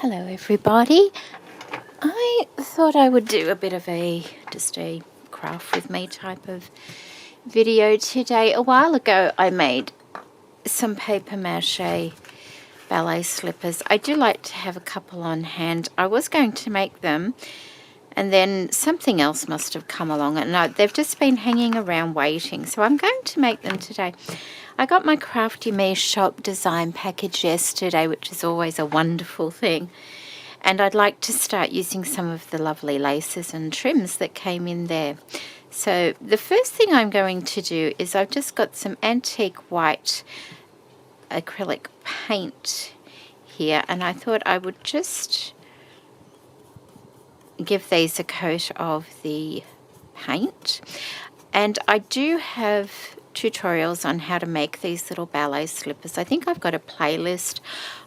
Hello everybody. I thought I would do a bit of just a craft with me type of video today. A while ago I made some paper mache ballet slippers. I do like to have a couple on hand. I was going to make them and then something else must have come along, and they've just been hanging around waiting, so I'm going to make them today. I got my Crafty Me shop design package yesterday, which is always a wonderful thing, and I'd like to start using some of the lovely laces and trims that came in there. So the first thing I'm going to do is I've just got some antique white acrylic paint here, and I thought I would just give these a coat of the paint. And I do have tutorials on how to make these little ballet slippers. I think I've got a playlist.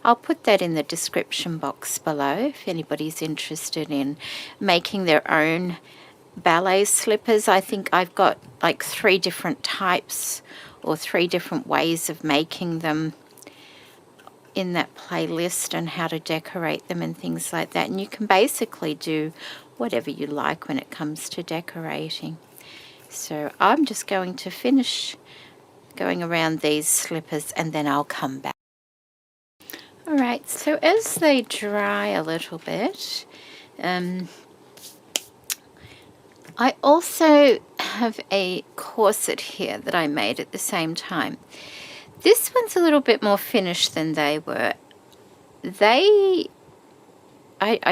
I'll put that in the description box below if anybody's interested in making their own ballet slippers. I think I've got like 3 different types or 3 different ways of making them in that playlist, and how to decorate them and things like that. And you can basically do whatever you like when it comes to decorating. So I'm just going to finish going around these slippers and then I'll come back. Alright, so as they dry a little bit, I also have a corset here that I made at the same time. This one's a little bit more finished than they were. I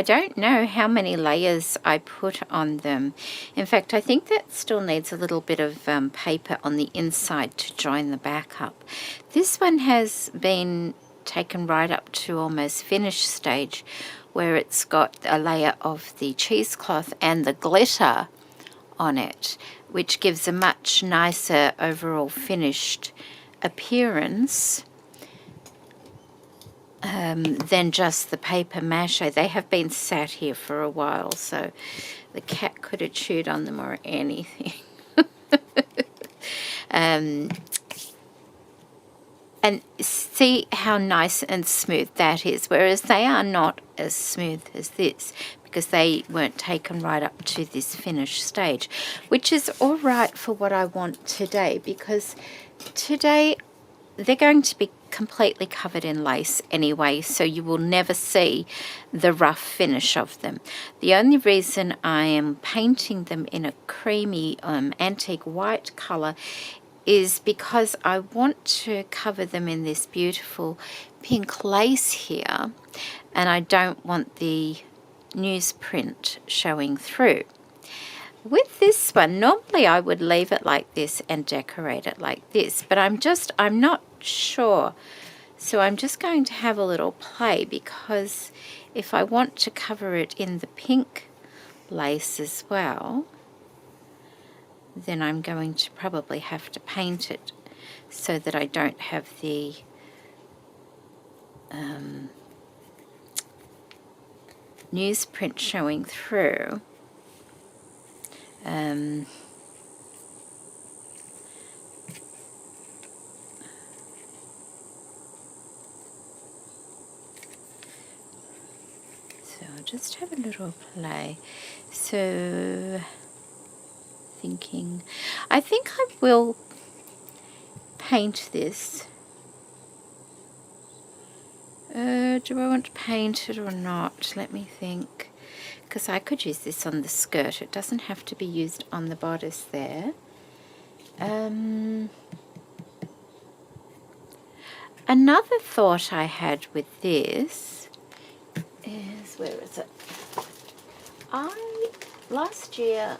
don't know how many layers I put on them. In fact, I think that still needs a little bit of paper on the inside to join the back up. This one has been taken right up to almost finished stage, where it's got a layer of the cheesecloth and the glitter on it, which gives a much nicer overall finished appearance than just the paper mache. They have been sat here for a while, so the cat could have chewed on them or anything. And see how nice and smooth that is, whereas they are not as smooth as this because they weren't taken right up to this finished stage, which is all right for what I want today, because today they're going to be completely covered in lace anyway, so you will never see the rough finish of them. The only reason I am painting them in a creamy antique white color is because I want to cover them in this beautiful pink lace here, and I don't want the newsprint showing through. With this one, normally I would leave it like this and decorate it like this, but I'm not sure. So I'm just going to have a little play, because if I want to cover it in the pink lace as well, then I'm going to probably have to paint it so that I don't have the newsprint showing through. So I'll just have a little play. So I think I will paint this. Do I want to paint it or not? Let me think. Because I could use this on the skirt. It doesn't have to be used on the bodice there. Another thought I had with this is, where is it? Last year,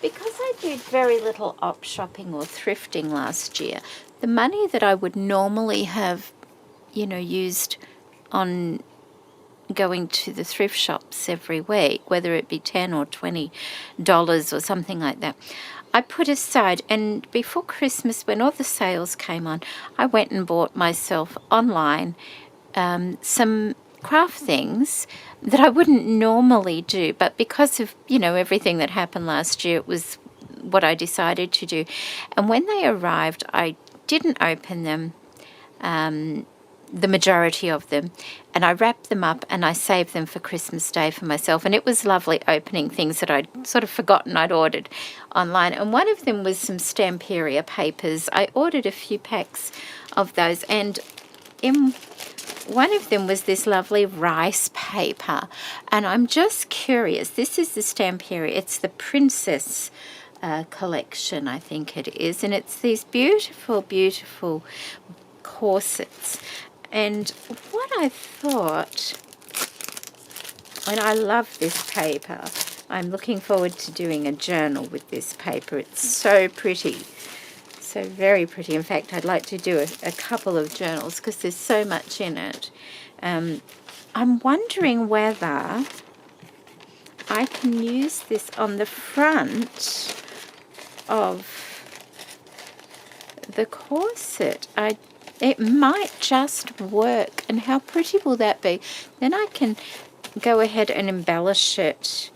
because I did very little op shopping or thrifting last year, the money that I would normally have, used on going to the thrift shops every week, whether it be $10 or $20 or something like that, I put aside. And before Christmas, when all the sales came on, I went and bought myself online some craft things that I wouldn't normally do, but because of everything that happened last year, it was what I decided to do. And when they arrived, I didn't open them. the majority of them, and I wrapped them up and I saved them for Christmas Day for myself. And it was lovely opening things that I'd sort of forgotten I'd ordered online. And one of them was some Stamperia papers. I ordered a few packs of those, and in one of them was this lovely rice paper. And I'm just curious, this is the Stamperia, it's the Princess collection, I think it is, and it's these beautiful, beautiful corsets. And what I thought, and I love this paper, I'm looking forward to doing a journal with this paper. It's so pretty, so very pretty. In fact, I'd like to do a couple of journals because there's so much in it. I'm wondering whether I can use this on the front of the corset. It might just work, and how pretty will that be? Then I can go ahead and embellish it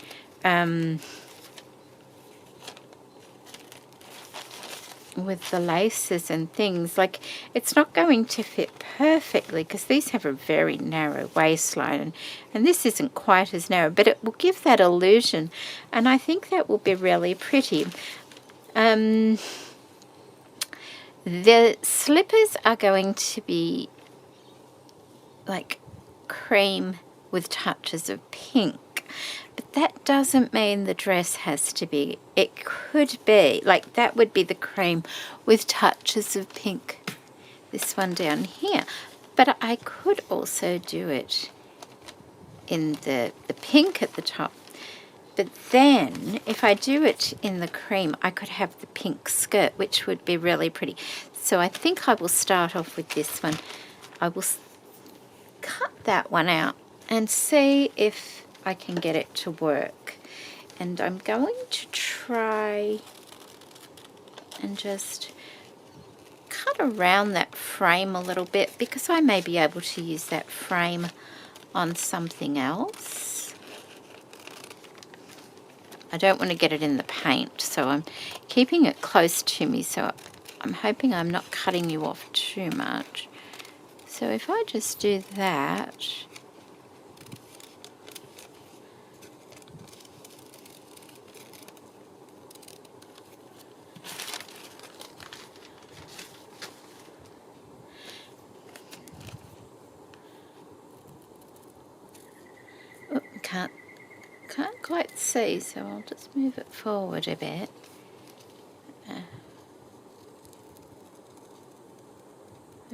with the laces and things. Like, it's not going to fit perfectly because these have a very narrow waistline, and this isn't quite as narrow, but it will give that illusion, and I think that will be really pretty. The slippers are going to be like cream with touches of pink, but that doesn't mean the dress has to be. It could be, like, that would be the cream with touches of pink, this one down here. But I could also do it in the pink at the top. But then, if I do it in the cream, I could have the pink skirt, which would be really pretty. So I think I will start off with this one. I will cut that one out and see if I can get it to work. And I'm going to try and just cut around that frame a little bit, because I may be able to use that frame on something else. I don't want to get it in the paint, so I'm keeping it close to me, so I'm hoping I'm not cutting you off too much. So if I just do that, oh, can't quite see, so I'll just move it forward a bit.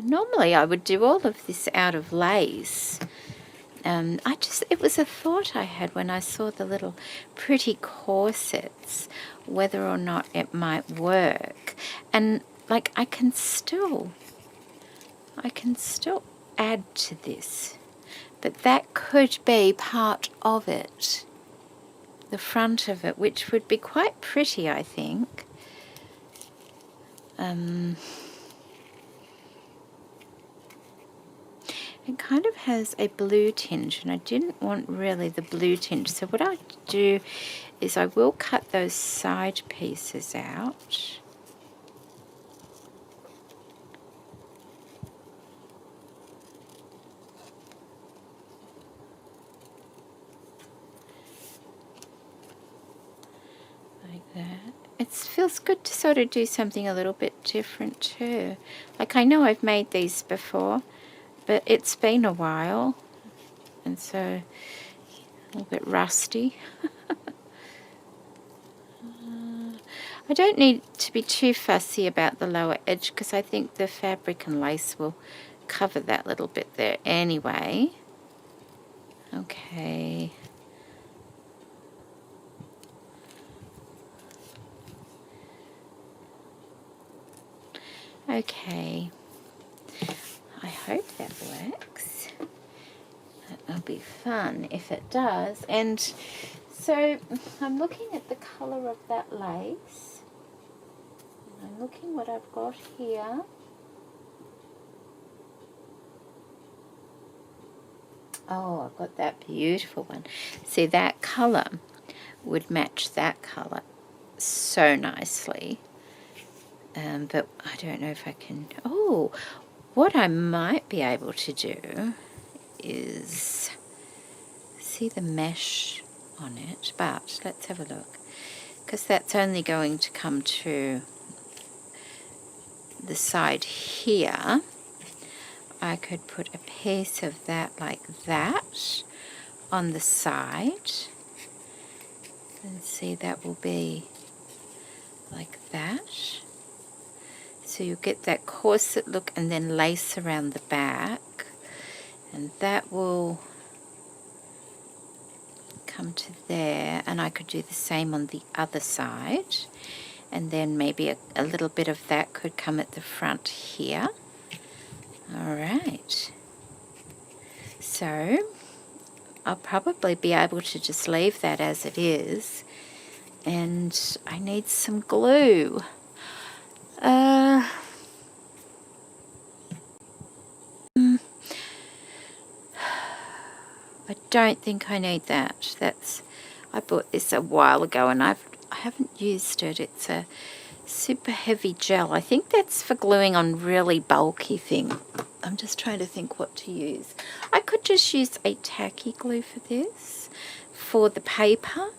Normally I would do all of this out of lace. It was a thought I had when I saw the little pretty corsets, whether or not it might work. And like, I can still add to this, but that could be part of it, the front of it, which would be quite pretty, I think. It kind of has a blue tinge, and I didn't want really the blue tinge. So what I do is I will cut those side pieces out. Like that. It feels good to sort of do something a little bit different too. Like, I know I've made these before, but it's been a while, and so a little bit rusty. I don't need to be too fussy about the lower edge, because I think the fabric and lace will cover that little bit there anyway. Okay. Okay. I hope that works. That'll be fun if it does. And so I'm looking at the colour of that lace. And I'm looking what I've got here. Oh, I've got that beautiful one. See, that colour would match that colour so nicely. But I don't know if I can... Oh, What I might be able to do is see the mesh on it, but let's have a look, because that's only going to come to the side here. I could put a piece of that like that on the side, and see, that will be like that. So you get that corset look, and then lace around the back, and that will come to there. And I could do the same on the other side, and then maybe a little bit of that could come at the front here. All right, so I'll probably be able to just leave that as it is, and I need some glue. I don't think I need that. I bought this a while ago, and I haven't used it. It's a super heavy gel. I think that's for gluing on really bulky things. I'm just trying to think what to use. I could just use a tacky glue for this, for the paper.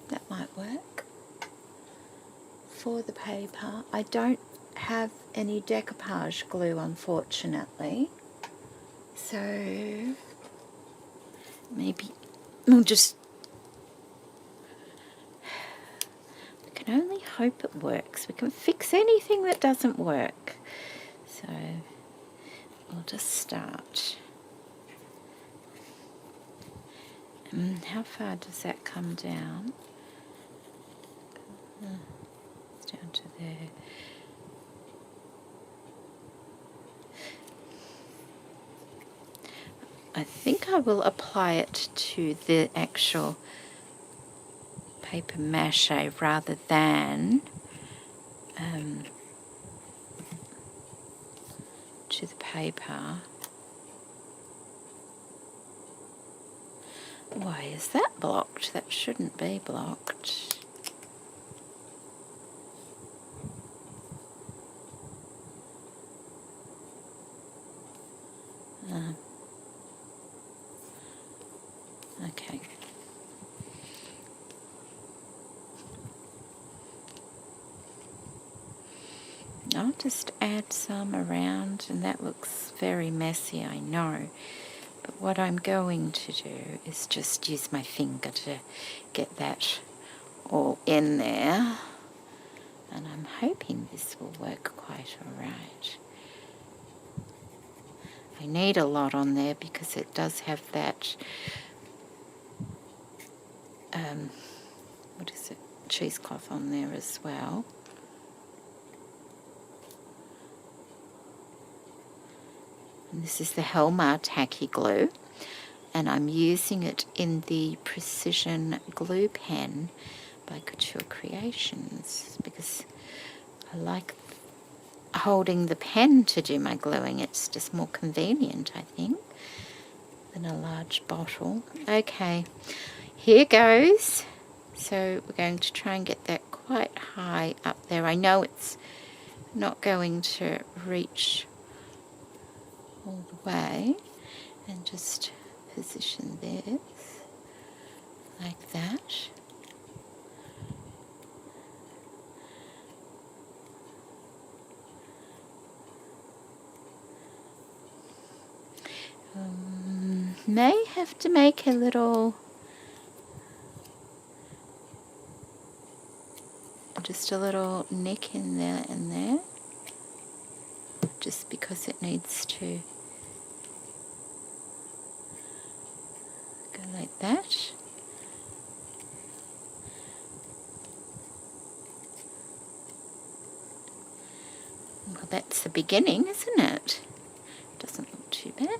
That might work. For the paper. I don't have any decoupage glue, unfortunately. So maybe we'll just... We can only hope it works. We can fix anything that doesn't work. So we'll just start. How far does that come down? It's down to there. I think I will apply it to the actual paper mache rather than to the paper. Why is that blocked? That shouldn't be blocked. Okay. I'll just add some around, and that looks very messy, I know. But what I'm going to do is just use my finger to get that all in there. And I'm hoping this will work quite all right. I need a lot on there because it does have that, what is it, cheesecloth on there as well. And this is the Helma tacky glue, and I'm using it in the Precision Glue Pen by Couture Creations because I like holding the pen to do my gluing. It's just more convenient, I think, than a large bottle. Okay, here goes. So we're going to try and get that quite high up there. I know it's not going to reach all the way, and just position this like that. May have to make a little, just a little nick in there and there, just because it needs to go like that. Well, that's the beginning, isn't it? Doesn't look too bad.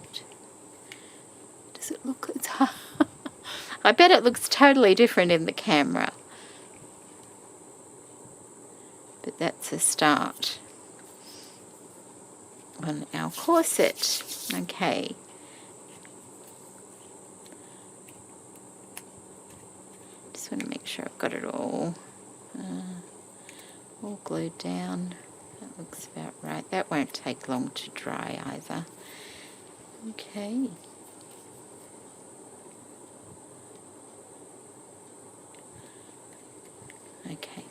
Does it look? It's hard. I bet it looks totally different in the camera. But that's a start on our corset. Okay. Just want to make sure I've got it all glued down. That looks about right. That won't take long to dry either. Okay. Okay.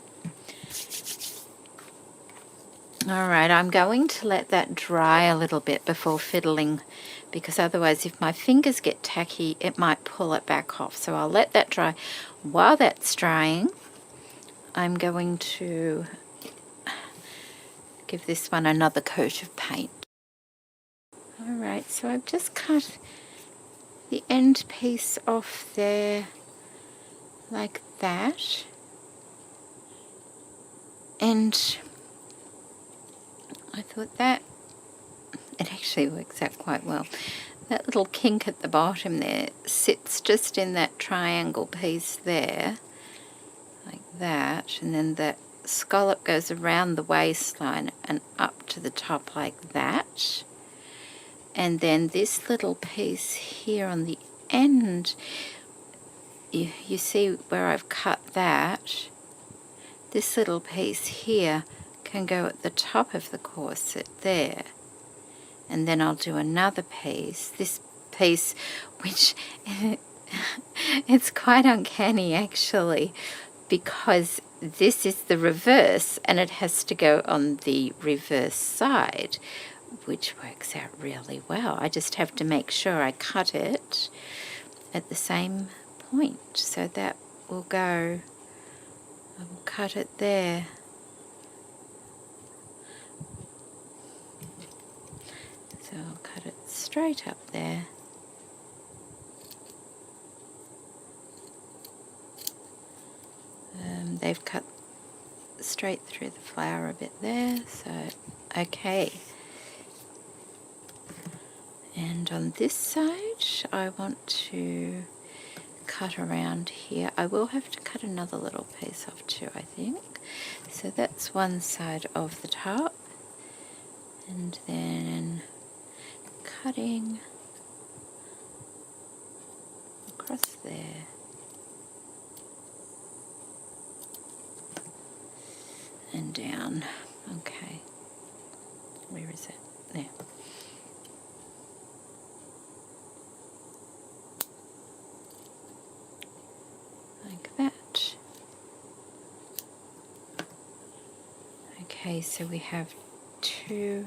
All right, I'm going to let that dry a little bit before fiddling, because otherwise if my fingers get tacky, it might pull it back off. So I'll let that dry. While that's drying, I'm going to give this one another coat of paint. All right, so I've just cut the end piece off there like that. And I thought that it actually works out quite well. That little kink at the bottom there sits just in that triangle piece there, like that, and then the scallop goes around the waistline and up to the top like that. And then this little piece here on the end, you see where I've cut that? This little piece here can go at the top of the corset there. And then I'll do another piece, this piece, which it's quite uncanny actually, because this is the reverse and it has to go on the reverse side, which works out really well. I just have to make sure I cut it at the same point. So that will go, I will cut it there. So I'll cut it straight up there. They've cut straight through the flower a bit there, so okay. And on this side, I want to cut around here. I will have to cut another little piece off too, I think. So that's one side of the top. And then cutting across there. And down. Okay. Where is it? There. Like that. Okay, so we have two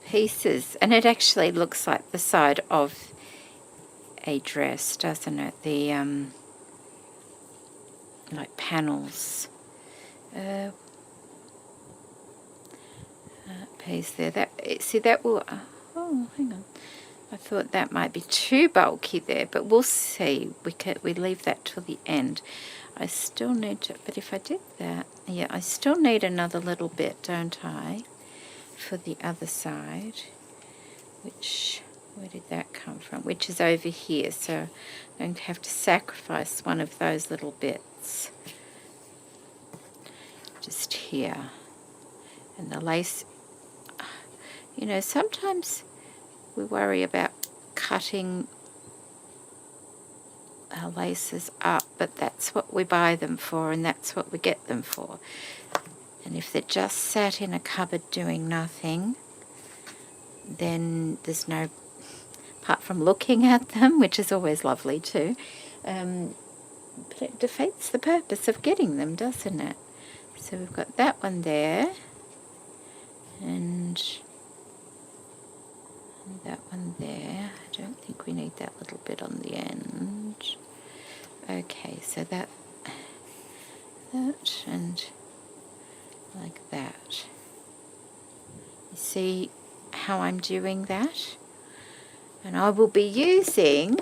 pieces, and it actually looks like the side of a dress, doesn't it? The like panels. Piece there. That, see, that will. Oh, hang on. I thought that might be too bulky there, but we'll see. We leave that till the end. I still need to, but if I did that, yeah, I still need another little bit, don't I, for the other side, which, where did that come from? Which is over here, so I'm going to have to sacrifice one of those little bits. Just here. And the lace, you know, sometimes we worry about cutting our laces up, but that's what we buy them for and that's what we get them for. And if they're just sat in a cupboard doing nothing, then there's no, apart from looking at them, which is always lovely too, but it defeats the purpose of getting them, doesn't it? So we've got that one there, and that one there. I don't think we need that little bit on the end. Okay, so that, and like that. You see how I'm doing that? And I will be using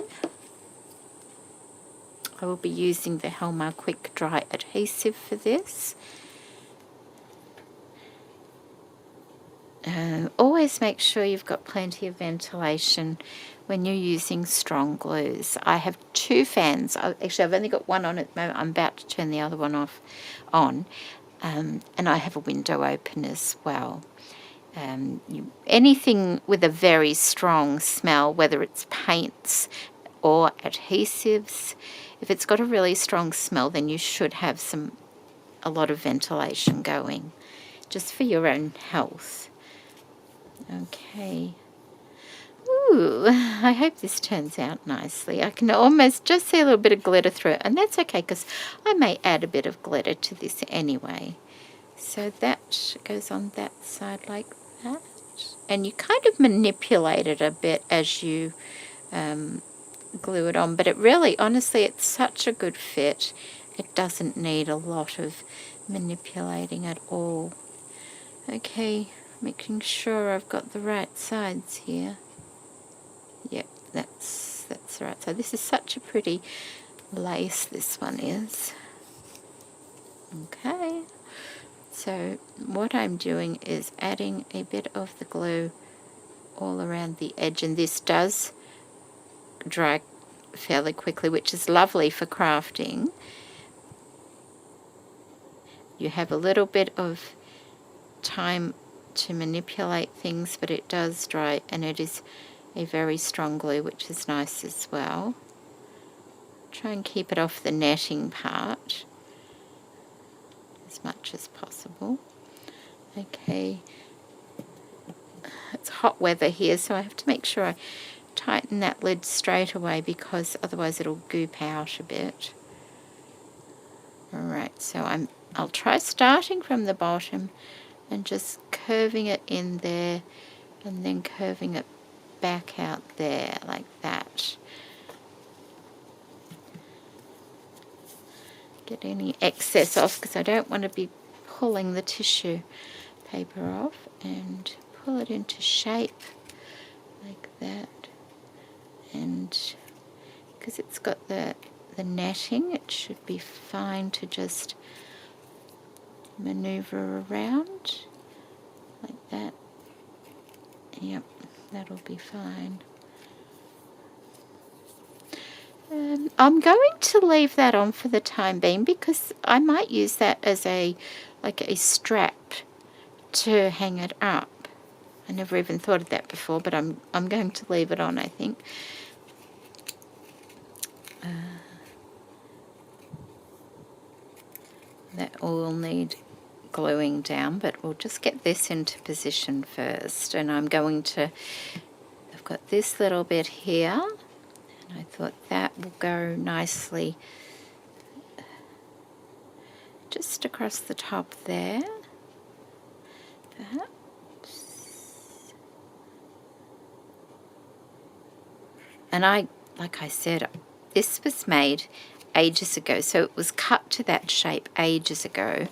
the Helma Quick Dry Adhesive for this. Always make sure you've got plenty of ventilation when you're using strong glues. I have two fans. Actually, I've only got one on at the moment. I'm about to turn the other one on. And I have a window open as well. Anything with a very strong smell, whether it's paints or adhesives, if it's got a really strong smell, then you should have a lot of ventilation going just for your own health. Okay. Ooh, I hope this turns out nicely. I can almost just see a little bit of glitter through it, and that's okay because I may add a bit of glitter to this anyway. So that goes on that side like that. And you kind of manipulate it a bit as you glue it on, but it really, honestly, it's such a good fit. It doesn't need a lot of manipulating at all. Okay, making sure I've got the right sides here. Yep, that's the right side. This is such a pretty lace, this one is. Okay, so what I'm doing is adding a bit of the glue all around the edge, and this does dry fairly quickly, which is lovely for crafting. You have a little bit of time to manipulate things, but it does dry, and it is a very strong glue, which is nice as well. Try and keep it off the netting part as much as possible. Okay, it's hot weather here, so I have to make sure I tighten that lid straight away because otherwise it'll goop out a bit. Alright, so I'll try starting from the bottom and just curving it in there and then curving it back out there like that. Get any excess off because I don't want to be pulling the tissue paper off, and pull it into shape like that. And because it's got the netting, it should be fine to just maneuver around like that. Yep, that'll be fine. I'm going to leave that on for the time being because I might use that as a strap to hang it up. I never even thought of that before, but I'm going to leave it on, I think. That all will need gluing down, but we'll just get this into position first. And I've got this little bit here, and I thought that will go nicely just across the top there, perhaps. And like I said, this was made ages ago, so it was cut to that shape ages ago.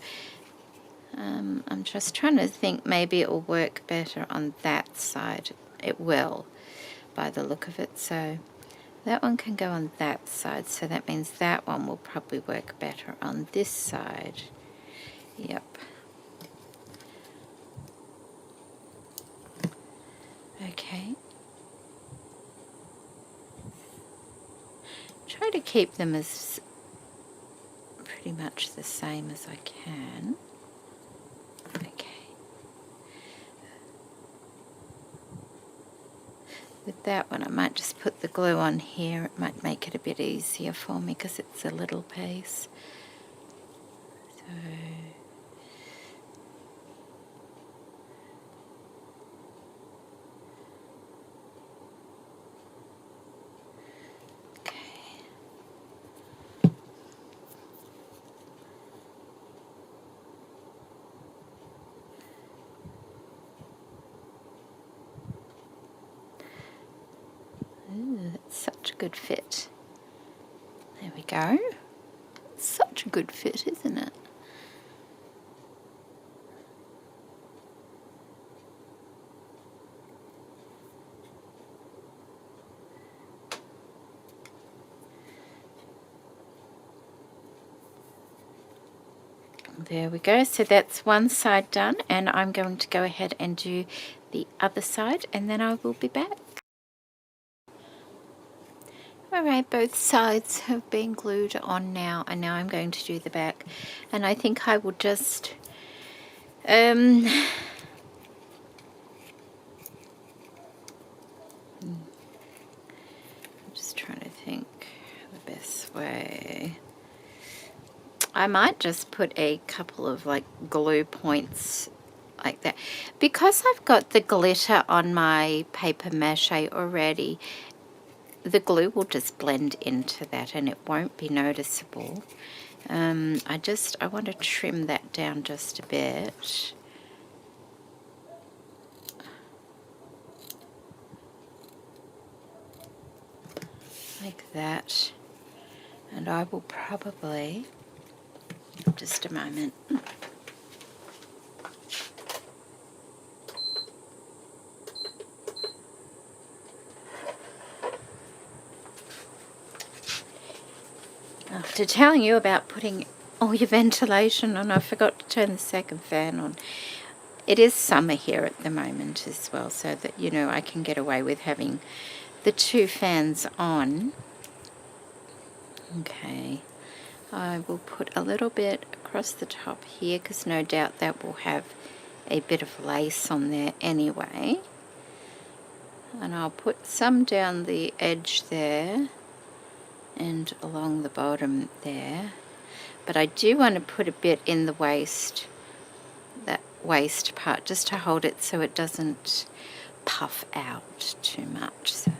I'm just trying to think, maybe it will work better on that side. It will, by the look of it. So that one can go on that side, so that means that one will probably work better on this side. Yep. Okay. Try to keep them as pretty much the same as I can. Okay. With that one, I might just put the glue on here. It might make it a bit easier for me because it's a little piece. So such a good fit. There we go. Such a good fit, isn't it? There we go. So that's one side done, and I'm going to go ahead and do the other side, and then I will be back. Alright, both sides have been glued on now, and now I'm going to do the back. And I think I will just I'm just trying to think the best way. I might just put a couple of like glue points like that. Because I've got the glitter on my paper mache already, the glue will just blend into that and it won't be noticeable. I want to trim that down just a bit. Like that. And I will probably, just a moment. After telling you about putting all your ventilation on, I forgot to turn the second fan on. It is summer here at the moment as well, so that, you know, I can get away with having the 2 fans on. Okay, I will put a little bit across the top here because no doubt that will have a bit of lace on there anyway. And I'll put some down the edge there and along the bottom there. But I do want to put a bit in the waist, that waist part, just to hold it so it doesn't puff out too much. So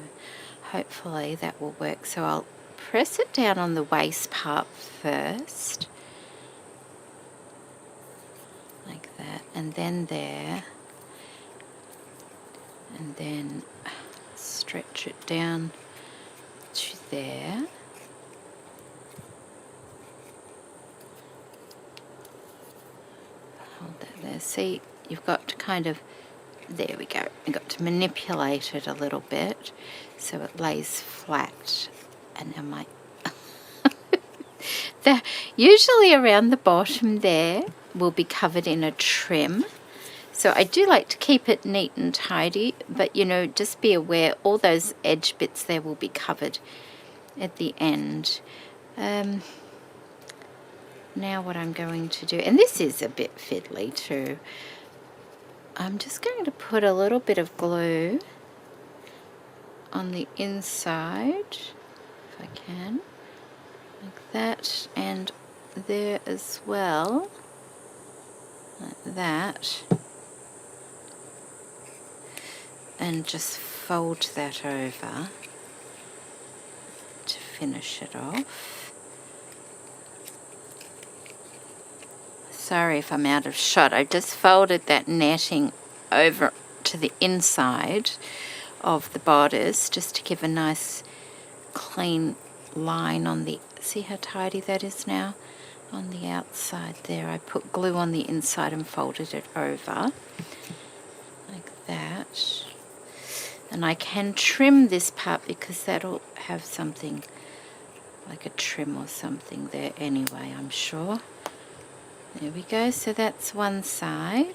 hopefully that will work. So I'll press it down on the waist part first, like that, and then there, and then stretch it down to there. Hold that there. See, you've got to kind of, there we go. You've got to manipulate it a little bit so it lays flat. And I might, usually around the bottom there will be covered in a trim. So I do like to keep it neat and tidy, but you know, just be aware all those edge bits there will be covered at the end. Now what I'm going to do, and this is a bit fiddly too, I'm just going to put a little bit of glue on the inside, if I can, like that, and there as well, like that, and just fold that over to finish it off. Sorry if I'm out of shot. I just folded that netting over to the inside of the bodice just to give a nice clean line on the, see how tidy that is now? On the outside there. I put glue on the inside and folded it over like that. And I can trim this part because that'll have something like a trim or something there anyway, I'm sure. There we go, so that's one side.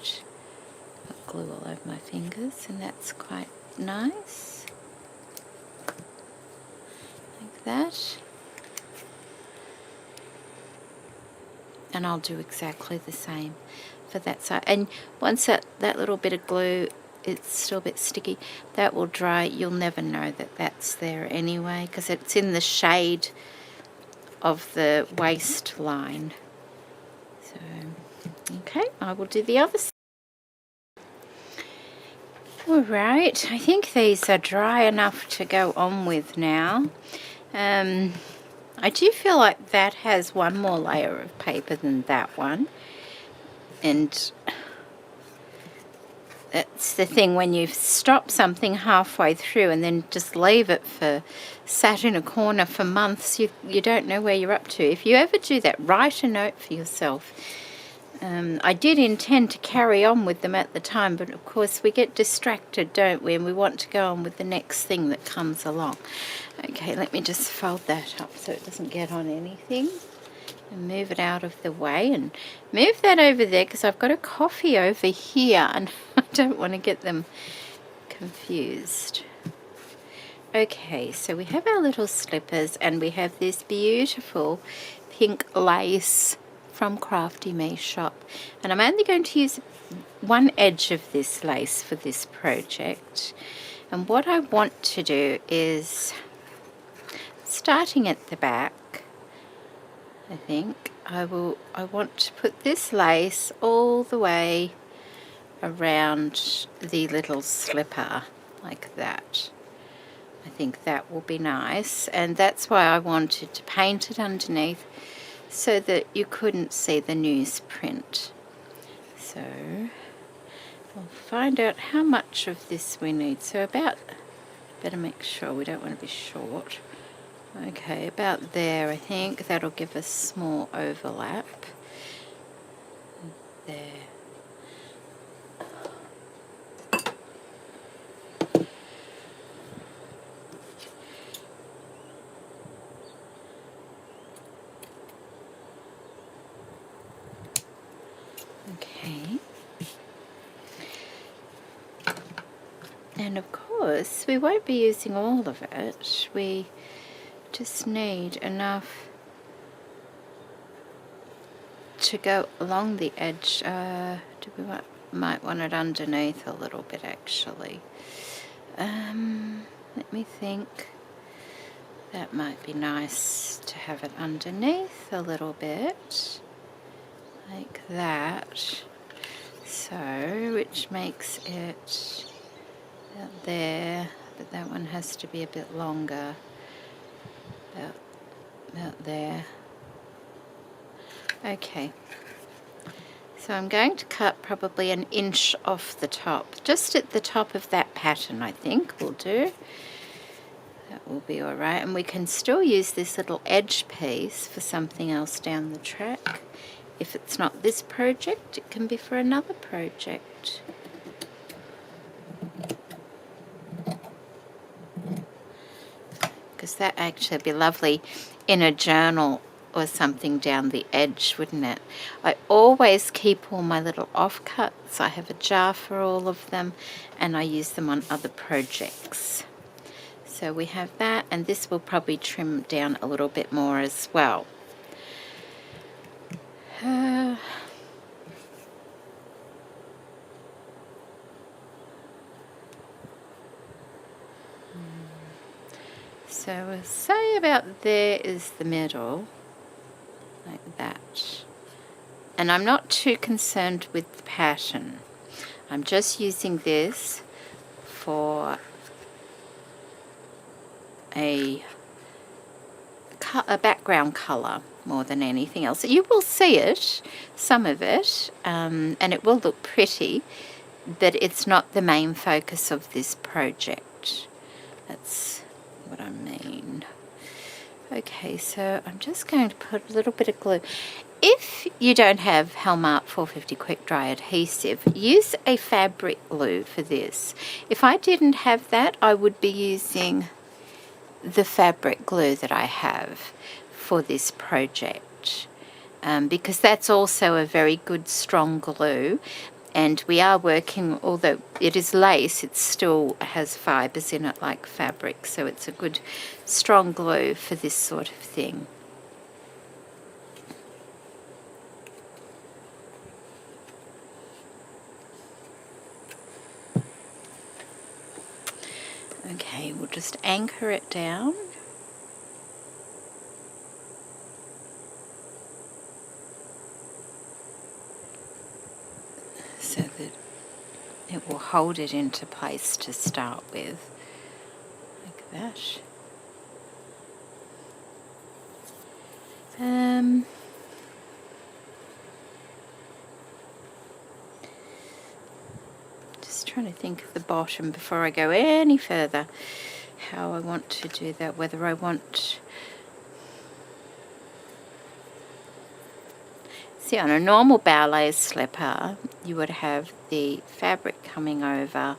Got glue all over my fingers, and that's quite nice. Like that. And I'll do exactly the same for that side. And once that little bit of glue, it's still a bit sticky, that will dry. You'll never know that that's there anyway, because it's in the shade of the waistline. Okay, I will do the other side. Alright, I think these are dry enough to go on with now. I do feel like that has one more layer of paper than that one. And that's the thing, when you stop something halfway through and then just leave it for sat in a corner for months, you don't know where you're up to. If you ever do that, write a note for yourself. I did intend to carry on with them at the time, but of course we get distracted, don't we? And we want to go on with the next thing that comes along. Okay, let me just fold that up so it doesn't get on anything. And move it out of the way and move that over there because I've got a coffee over here and I don't want to get them confused. Okay, so we have our little slippers and we have this beautiful pink lace from Crafty Me shop, and I'm only going to use one edge of this lace for this project. And what I want to do is, starting at the back, I want to put this lace all the way around the little slipper like that. I think that will be nice, and that's why I wanted to paint it underneath so that you couldn't see the newsprint. So we'll find out how much of this we need. So about, better make sure we don't want to be short. Okay, about there. I think that'll give us more overlap. There. Okay. And of course, we won't be using all of it. We just need enough to go along the edge. Might want it underneath a little bit, actually. Let me think. That might be nice to have it underneath a little bit, like that. So, which makes it about there, but that one has to be a bit longer. About there. Okay. So I'm going to cut probably an inch off the top, just at the top of that pattern, I think will do. That will be alright, and we can still use this little edge piece for something else down the track. If it's not this project, it can be for another project. Because that actually would be lovely in a journal or something down the edge, wouldn't it? I always keep all my little offcuts. I have a jar for all of them, and I use them on other projects. So we have that, and this will probably trim down a little bit more as well. So we'll say about there is the middle, like that. And I'm not too concerned with the pattern. I'm just using this for a background colour more than anything else. You will see it, some of it, and it will look pretty, but it's not the main focus of this project. That's what I mean. Okay, so I'm just going to put a little bit of glue. If you don't have Helmart 450 quick dry adhesive, use a fabric glue for this. If I didn't have that, I would be using the fabric glue that I have for this project, because that's also a very good strong glue. And we are working, although it is lace, it still has fibres in it like fabric, so it's a good strong glue for this sort of thing. Okay, we'll just anchor it down. So that it will hold it into place to start with, like that. Just trying to think of the bottom before I go any further, how I want to do that, whether I want... See, on a normal ballet slipper, you would have the fabric coming over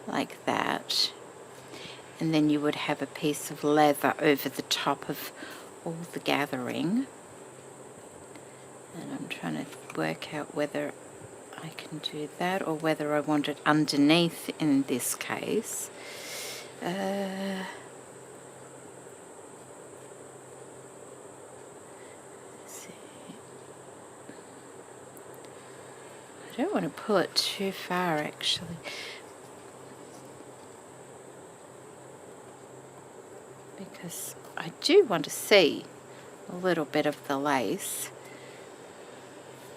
like that, and then you would have a piece of leather over the top of all the gathering. And I'm trying to work out whether I can do that or whether I want it underneath in this case. I don't want to pull it too far, actually, because I do want to see a little bit of the lace.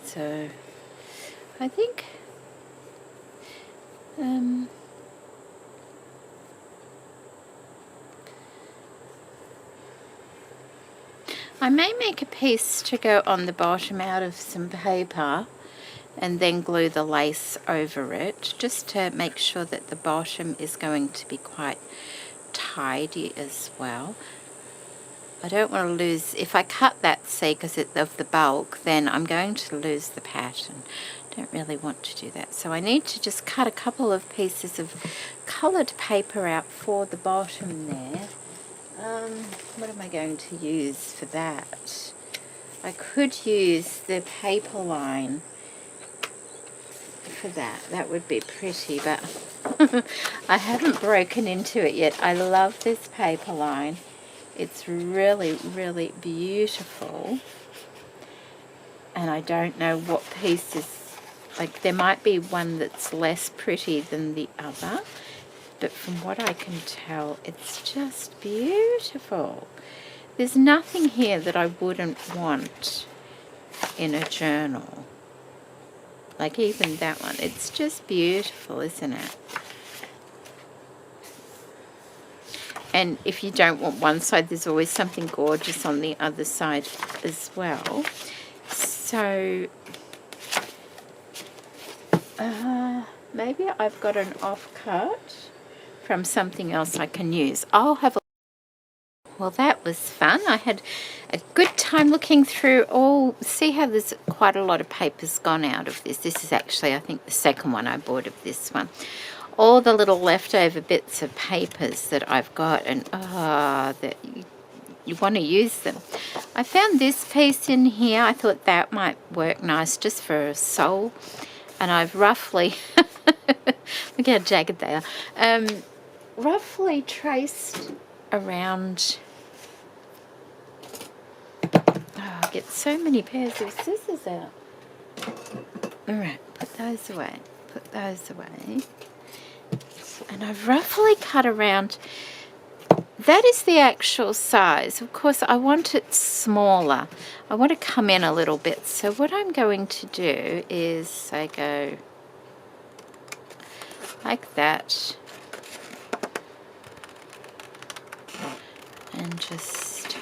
So I think I may make a piece to go on the bottom out of some paper and then glue the lace over it, just to make sure that the bottom is going to be quite tidy as well. I don't want to lose, if I cut that, see, because of the bulk, then I'm going to lose the pattern. I don't really want to do that. So I need to just cut a couple of pieces of coloured paper out for the bottom there. What am I going to use for that? I could use the paper line for that. That would be pretty, but I haven't broken into it yet. I love this paper line. It's really, really beautiful. And I don't know what pieces, like there might be one that's less pretty than the other, but from what I can tell, it's just beautiful. There's nothing here that I wouldn't want in a journal. Like even that one, it's just beautiful, isn't it? And if you don't want one side, there's always something gorgeous on the other side as well. So maybe I've got an offcut from something else I can use. I'll have a... Well, that was fun. I had a good time looking through all... See how there's quite a lot of papers gone out of this. This is actually, I think, the second one I bought of this one. All the little leftover bits of papers that I've got, and that you want to use them. I found this piece in here. I thought that might work nice just for a sole. And I've roughly, look how jagged they are, roughly traced around, I get so many pairs of scissors out. Alright, put those away, put those away. And I've roughly cut around, that is the actual size. Of course, I want it smaller. I want to come in a little bit. So what I'm going to do is I go like that. And just...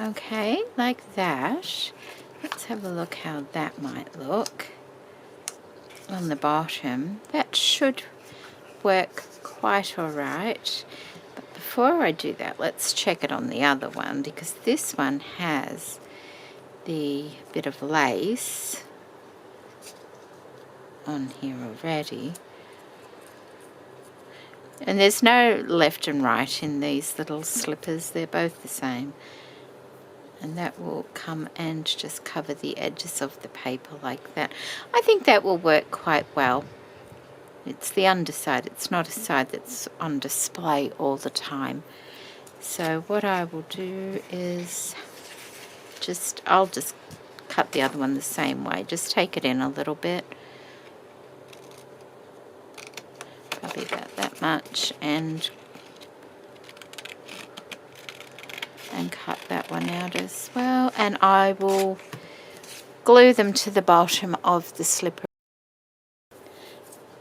Okay, like that. Let's have a look how that might look on the bottom. That should work quite all right. But before I do that, let's check it on the other one, because this one has the bit of lace on here already. And there's no left and right in these little slippers. They're both the same. And that will come and just cover the edges of the paper like that. I think that will work quite well. It's the underside. It's not a side that's on display all the time. So what I will do is I'll just cut the other one the same way. Just take it in a little bit. Probably about that much, and cut that one out as well. And I will glue them to the bottom of the slipper.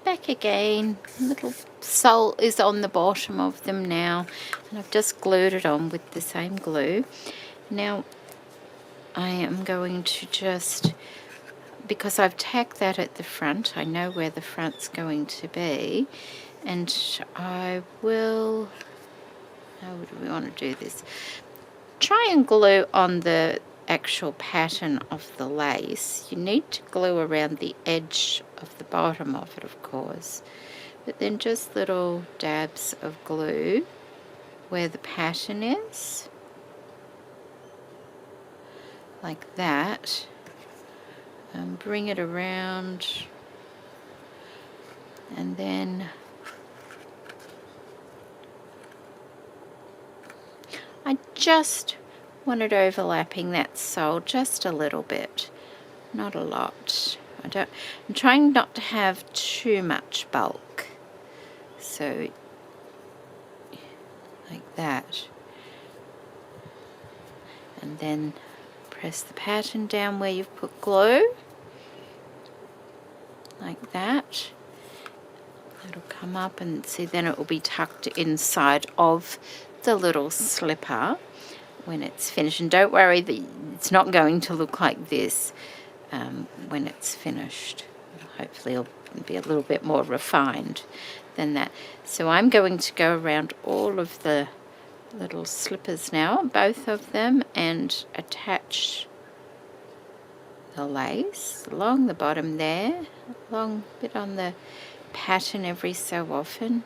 Back again, little sole is on the bottom of them now, and I've just glued it on with the same glue. Now I am going to just, because I've tacked that at the front, I know where the front's going to be, and I will, how do we want to do this? Try and glue on the actual pattern of the lace. You need to glue around the edge of the bottom of it, of course, but then just little dabs of glue where the pattern is, like that, and bring it around, and then I just want it overlapping that sole just a little bit, not a lot. I'm trying not to have too much bulk, so like that, and then press the pattern down where you've put glue, like that. It'll come up, and see, then it will be tucked inside of the little slipper when it's finished. And don't worry that it's not going to look like this when it's finished. Hopefully it'll be a little bit more refined than that. So I'm going to go around all of the little slippers now, both of them, and attach the lace along the bottom there, a long bit on the pattern every so often.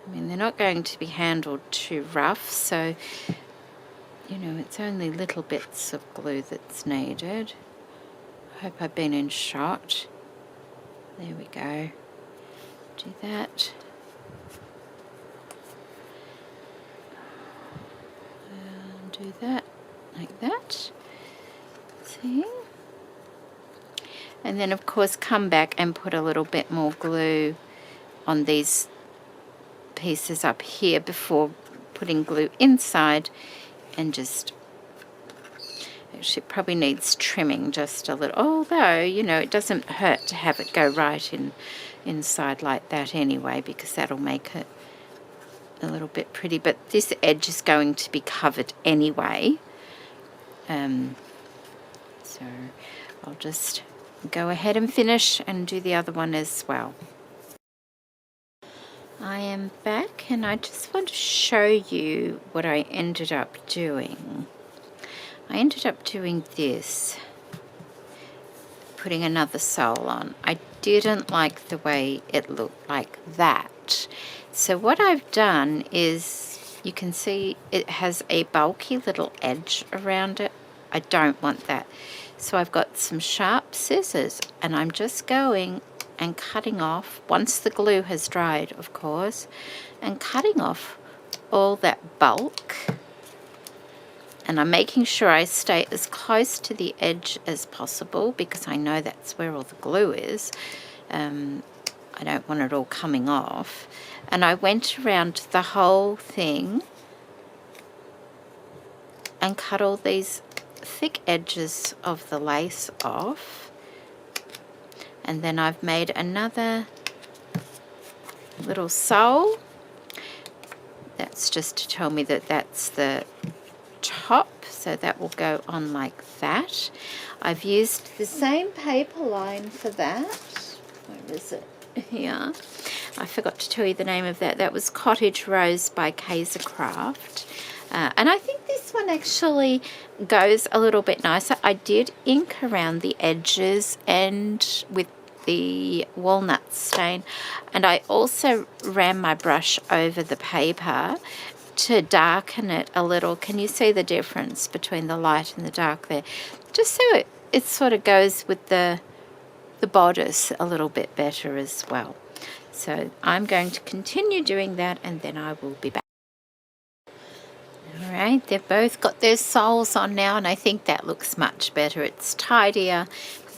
I mean, they're not going to be handled too rough, so you know, it's only little bits of glue that's needed. I hope I've been in shot. There we go. Do that. And do that like that. See? And then of course come back and put a little bit more glue on these pieces up here before putting glue inside, and just, actually it probably needs trimming just a little, although you know it doesn't hurt to have it go right inside like that anyway, because that'll make it a little bit pretty. But this edge is going to be covered anyway, so I'll just go ahead and finish and do the other one as well. I am back, and I just want to show you what I ended up doing. I ended up doing this, putting another sole on. I didn't like the way it looked like that. So what I've done is, you can see it has a bulky little edge around it. I don't want that. So I've got some sharp scissors, and I'm just going and cutting off, once the glue has dried of course, and cutting off all that bulk, and I'm making sure I stay as close to the edge as possible because I know that's where all the glue is. I don't want it all coming off, and I went around the whole thing and cut all these thick edges of the lace off. And then I've made another little sole. That's just to tell me that that's the top, so that will go on like that. I've used the same paper line for that. Where is it? Here. I forgot to tell you the name of that. That was Cottage Rose by Craft. And I think this one actually goes a little bit nicer. I did ink around the edges and with the walnut stain, and I also ran my brush over the paper to darken it a little. Can you see the difference between the light and the dark there? Just so it sort of goes with the bodice a little bit better as well. So I'm going to continue doing that, and then I will be back. Alright, they've both got their soles on now, and I think that looks much better. It's tidier.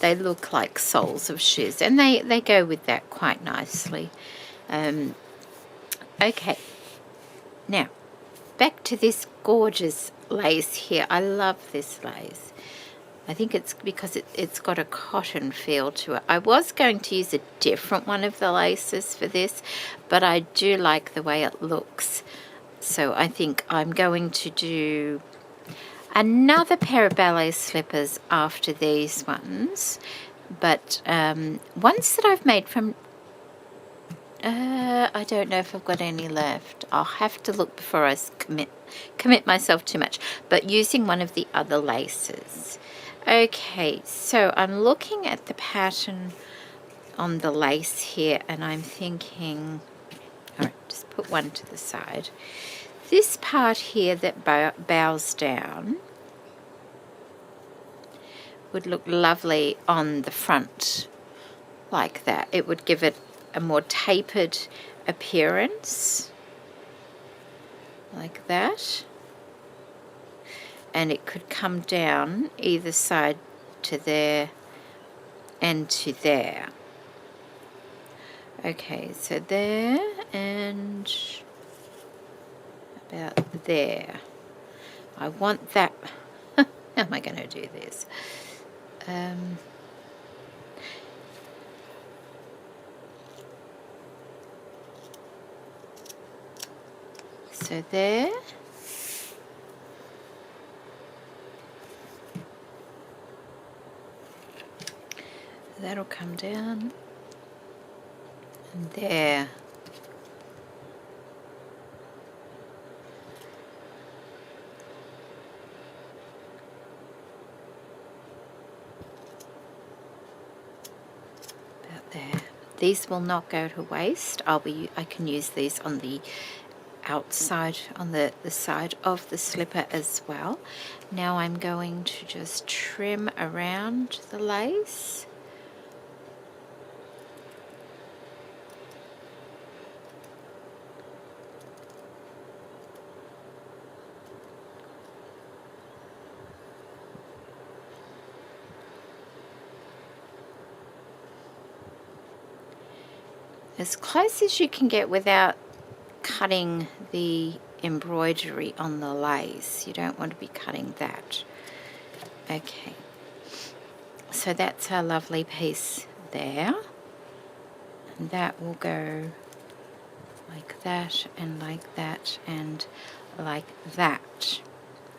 They look like soles of shoes, and they go with that quite nicely. Okay, now back to this gorgeous lace here. I love this lace. I think it's because it's got a cotton feel to it. I was going to use a different one of the laces for this, but I do like the way it looks. So I think I'm going to do another pair of ballet slippers after these ones, but ones that I've made from, I don't know if I've got any left. I'll have to look before I commit myself too much, but using one of the other laces. Okay, so I'm looking at the pattern on the lace here, and I'm thinking, all right, just put one to the side. This part here that bows down would look lovely on the front like that. It would give it a more tapered appearance. like that. And it could come down either side to there and to there. Okay, so there and about there. I want that. How am I going to do this? So there. That'll come down. And there. About there. These will not go to waste. I can use these on the outside, on the side of the slipper as well. Now I'm going to just trim around the lace. As close as you can get without cutting the embroidery on the lace. You don't want to be cutting that. Okay, so that's our lovely piece there, and that will go like that and like that and like that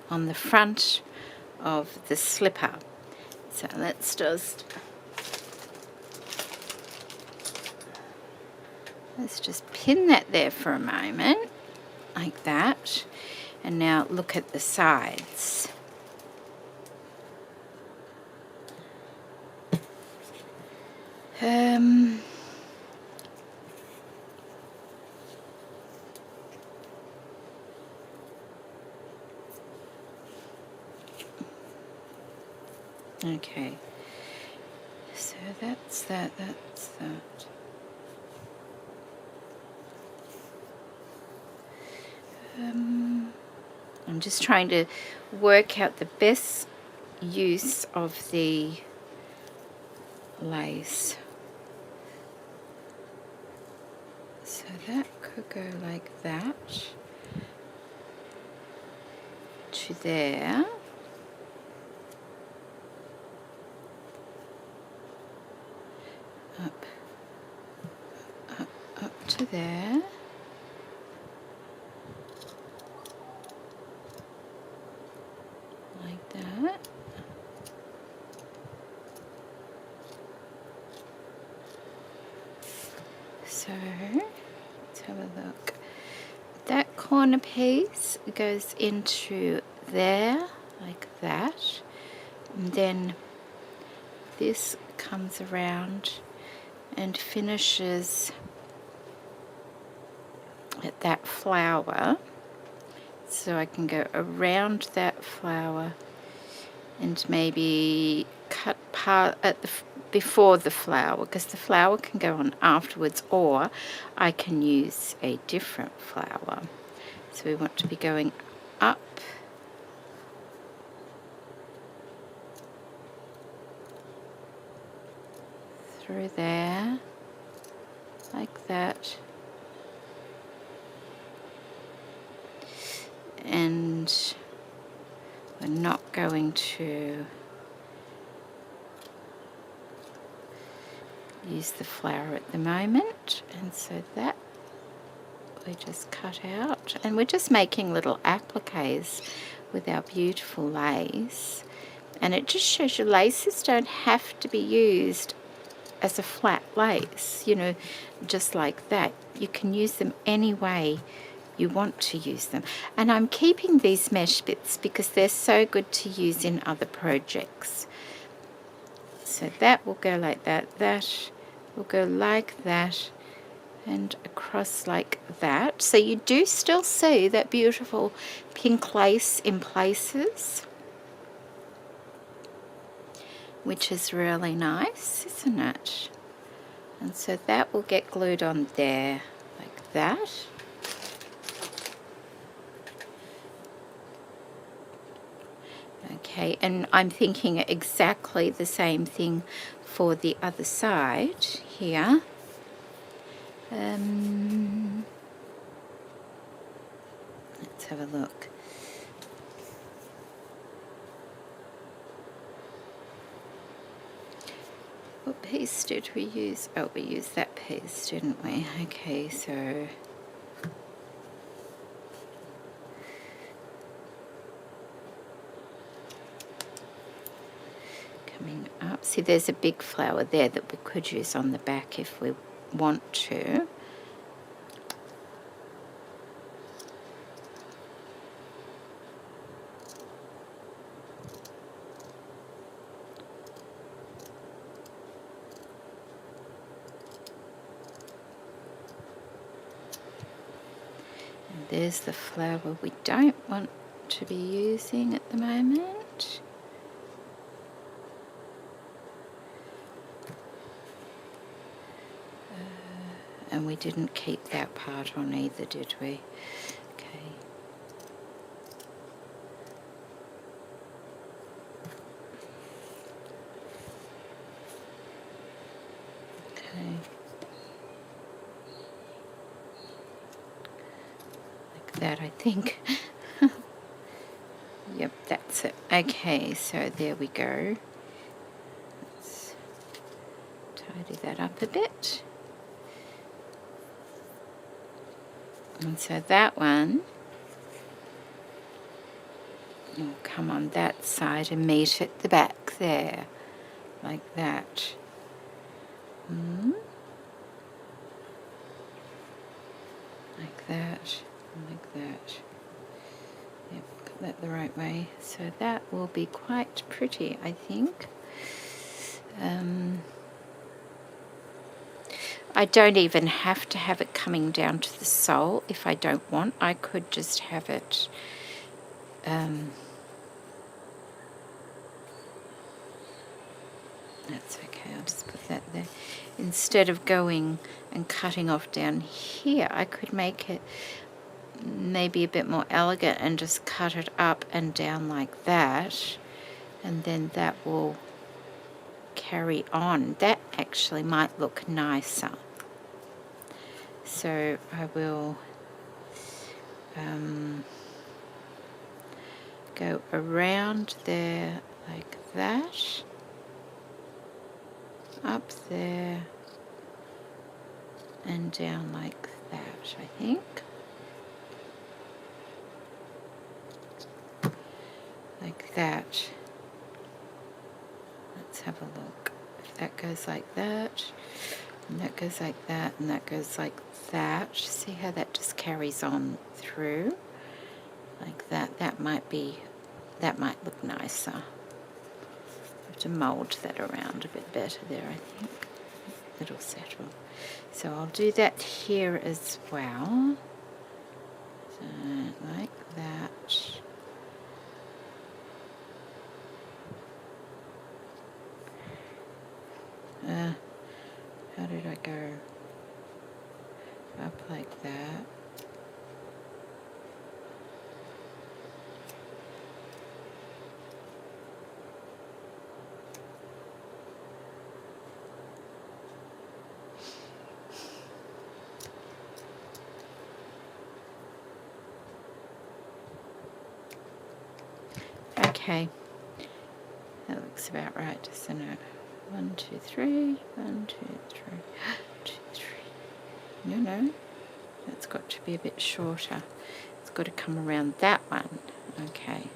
on the front of the slipper. So let's just pin that there for a moment, like that. And now look at the sides. Okay, so that's that. I'm just trying to work out the best use of the lace. So that could go like that to there. Up to there. Like that. So let's have a look. That corner piece goes into there like that, and then this comes around and finishes at that flower. So I can go around that flower and maybe cut part at the before the flower, because the flower can go on afterwards, or I can use a different flower. So we want to be going up through there like that, and we're not going to use the flower at the moment, and so that we just cut out, and we're just making little appliques with our beautiful lace. And it just shows you laces don't have to be used as a flat lace, you know, just like that. You can use them any way you want to use them. And I'm keeping these mesh bits because they're so good to use in other projects. So that will go like that, that will go like that, and across like that. So you do still see that beautiful pink lace in places, which is really nice, isn't it? And so that will get glued on there like that. Okay, and I'm thinking exactly the same thing for the other side here. Let's have a look. What piece did we use? Oh, we used that piece, didn't we? Okay, so coming up. See, there's a big flower there that we could use on the back if we want to. And there's the flower we don't want to be using at the moment. And we didn't keep that part on either, did we? Okay. Okay. Like that, I think. Yep, that's it. Okay, so there we go. Let's tidy that up a bit. And so that one will come on that side and meet at the back there, like that. Like that, like that. Yep, got that the right way. So that will be quite pretty, I think. I don't even have to have it coming down to the sole if I don't want. I could just have it that's okay, I'll just put that there. Instead of going and cutting off down here, I could make it maybe a bit more elegant and just cut it up and down like that, and then that will carry on. That actually might look nicer. So I will go around there like that, up there, and down like that, I think. Like that. Let's have a look. If that goes like that, and that goes like that, and that goes like that. See how that just carries on through? Like that. That might look nicer. I have to mould that around a bit better there, I think. It'll settle. So I'll do that here as well. So like that. How did I go? Up like that. Okay, that looks about right, doesn't it? 1, 2, 3, 1, 2, 3, 2, 3. No, that's got to be a bit shorter. It's got to come around that one. Okay.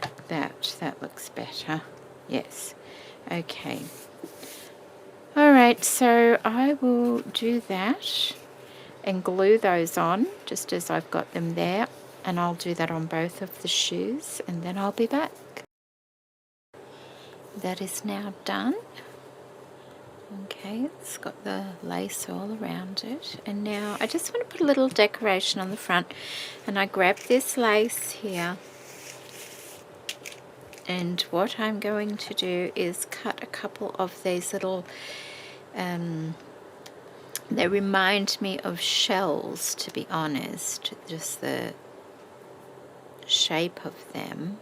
Like that. That looks better. Yes. Okay. All right, so I will do that and glue those on just as I've got them there, and I'll do that on both of the shoes and then I'll be back. That is now done. Okay, it's got the lace all around it, and now I just want to put a little decoration on the front, and I grab this lace here, and what I'm going to do is cut a couple of these little They remind me of shells, to be honest, just the shape of them.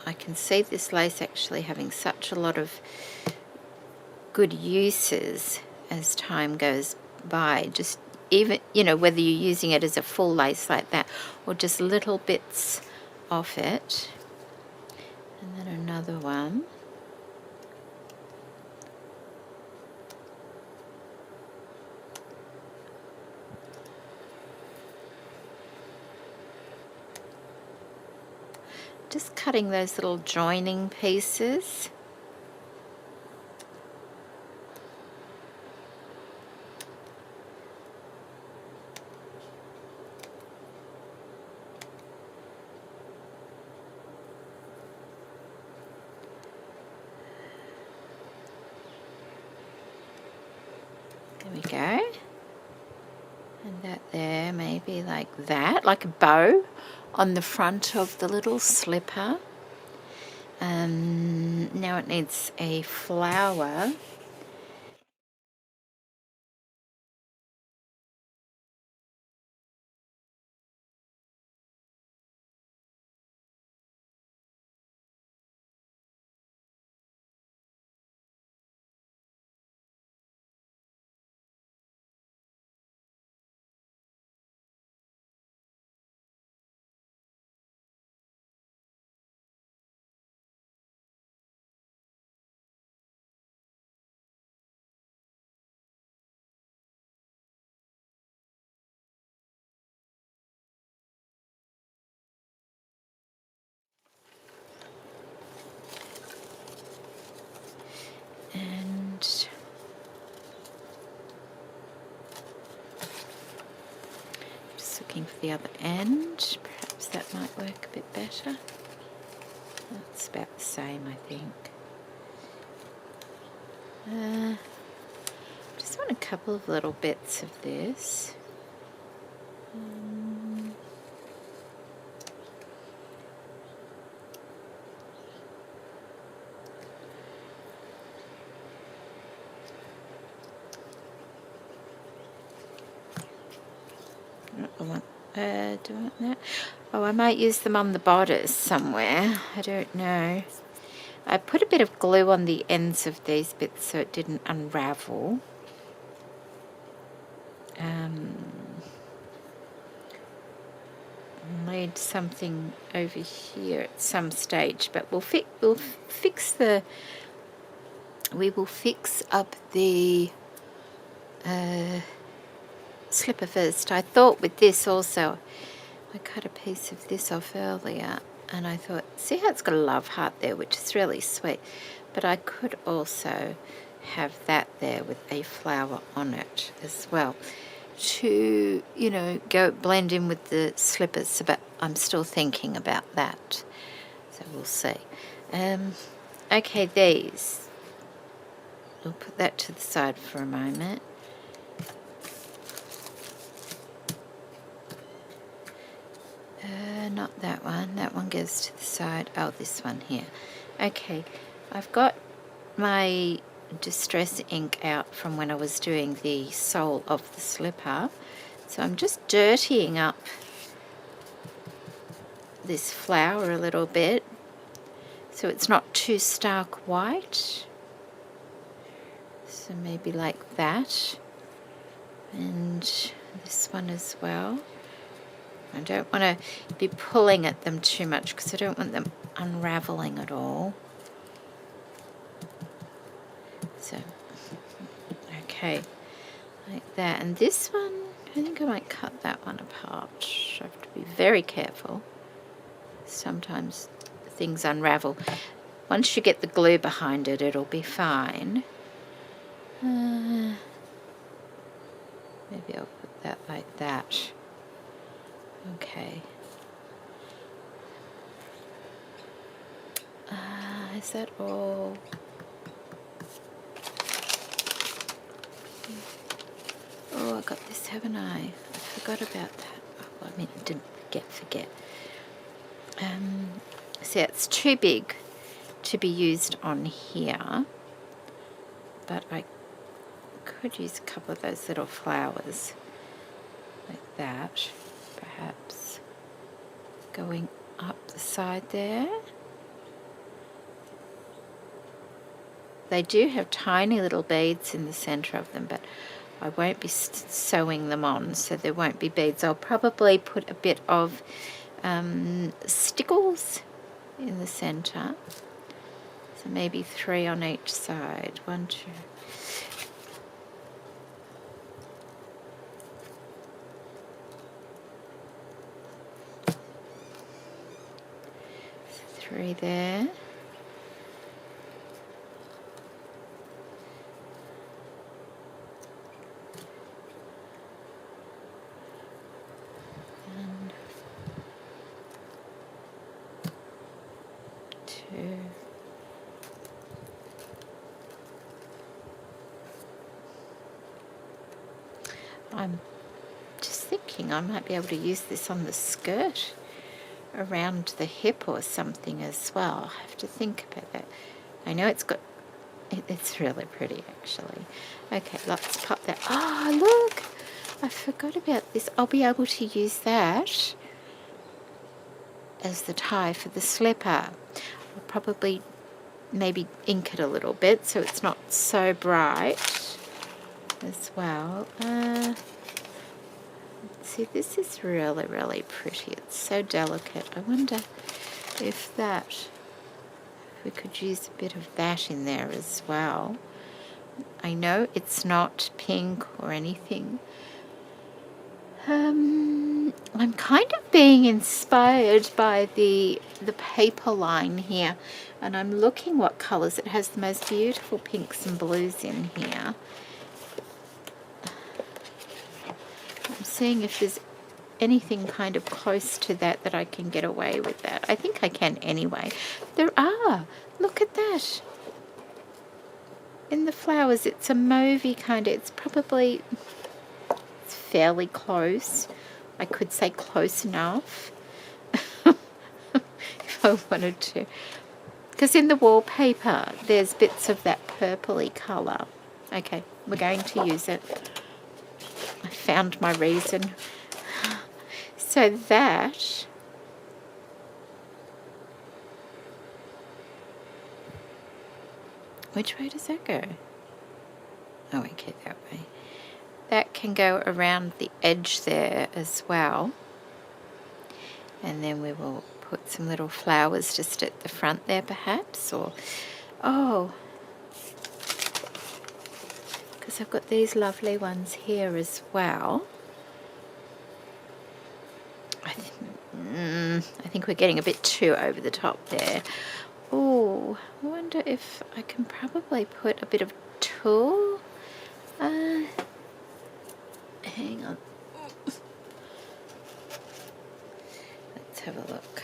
I can see this lace actually having such a lot of good uses as time goes by. Just even, you know, whether you're using it as a full lace like that or just little bits of it. And then another one. Just cutting those little joining pieces. There we go. And that there, maybe like that, like a bow on the front of the little slipper. Now it needs a flower. And just looking for the other end. Perhaps that might work a bit better. That's about the same, I think. Just want a couple of little bits of this. Do I want that? Oh, I might use them on the bodice somewhere. I don't know. I put a bit of glue on the ends of these bits so it didn't unravel. I'll need something over here at some stage, but we will fix up the slipper first. I thought with this also, I cut a piece of this off earlier and I thought, see how it's got a love heart there, which is really sweet, but I could also have that there with a flower on it as well to, you know, go blend in with the slippers, but I'm still thinking about that, so we'll see. Okay, these, we'll put that to the side for a moment. Not that one. That one goes to the side. Oh, this one here. Okay, I've got my distress ink out from when I was doing the sole of the slipper. So I'm just dirtying up this flower a little bit so it's not too stark white. So maybe like that. And this one as well. I don't want to be pulling at them too much because I don't want them unraveling at all. So, okay, like that. And this one, I think I might cut that one apart. I have to be very careful. Sometimes things unravel. Once you get the glue behind it, it'll be fine. Maybe I'll put that like that. Okay. Is that all? Oh, I got this, haven't I? I forgot about that. Oh, I mean, I didn't forget. See, it's too big to be used on here, but I could use a couple of those little flowers like that, perhaps going up the side there. They do have tiny little beads in the center of them, but I won't be sewing them on, so there won't be beads. I'll probably put a bit of stickles in the center, so maybe 3 on each side. 1, 2. 3 there. And 2. I'm just thinking I might be able to use this on the skirt around the hip or something as well. I have to think about that. I know it's really pretty actually. Okay, let's pop that. Oh, look! I forgot about this. I'll be able to use that as the tie for the slipper. I'll probably maybe ink it a little bit so it's not so bright as well. See, this is really, really pretty. It's so delicate. I wonder if we could use a bit of that in there as well. I know it's not pink or anything. I'm kind of being inspired by the paper line here, and I'm looking what colors. It has the most beautiful pinks and blues in here. I'm seeing if there's anything kind of close to that I can get away with that. I think I can anyway. There are. Look at that. In the flowers, it's a mauvey kind of, it's fairly close. I could say close enough if I wanted to. Because in the wallpaper, there's bits of that purpley colour. Okay, we're going to use it. I found my reason. So that, which way does that go? Oh, okay, that way. That can go around the edge there as well. And then we will put some little flowers just at the front there perhaps, or, oh, because I've got these lovely ones here as well. I think we're getting a bit too over the top there. Oh, I wonder if I can probably put a bit of tulle. Hang on. Let's have a look.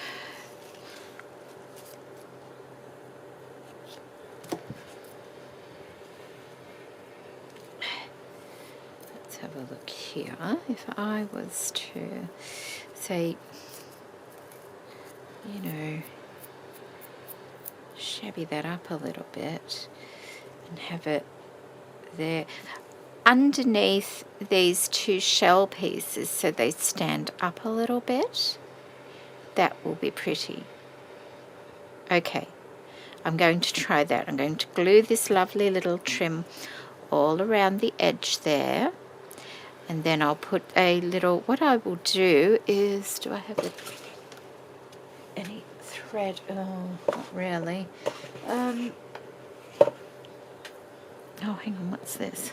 Let's have a look here. If I was to say, you know, shabby that up a little bit and have it there underneath these 2 shell pieces so they stand up a little bit, that will be pretty. Okay, I'm going to try that. I'm going to glue this lovely little trim all around the edge there, and then I'll put a little, what I will do is, do I have any thread? Oh, not really. Oh, hang on, what's this?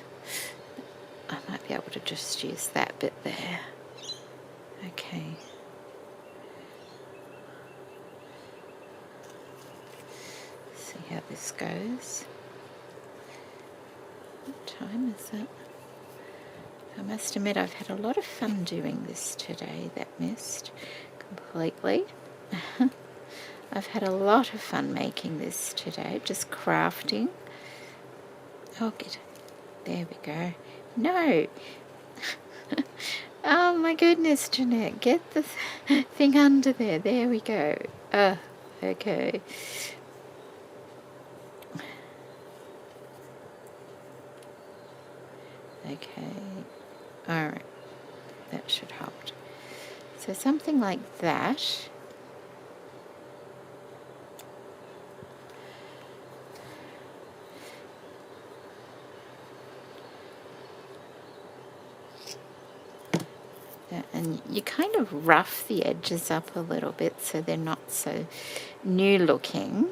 I might be able to just use that bit there. Okay. See how this goes. What time is it? I must admit I've had a lot of fun doing this today. That missed completely. I've had a lot of fun making this today, just crafting. Oh, there we go. No. Oh my goodness, Jeanette, get the thing under there. There we go. Okay. Okay, alright, that should hold. So something like that. And you kind of rough the edges up a little bit so they're not so new looking.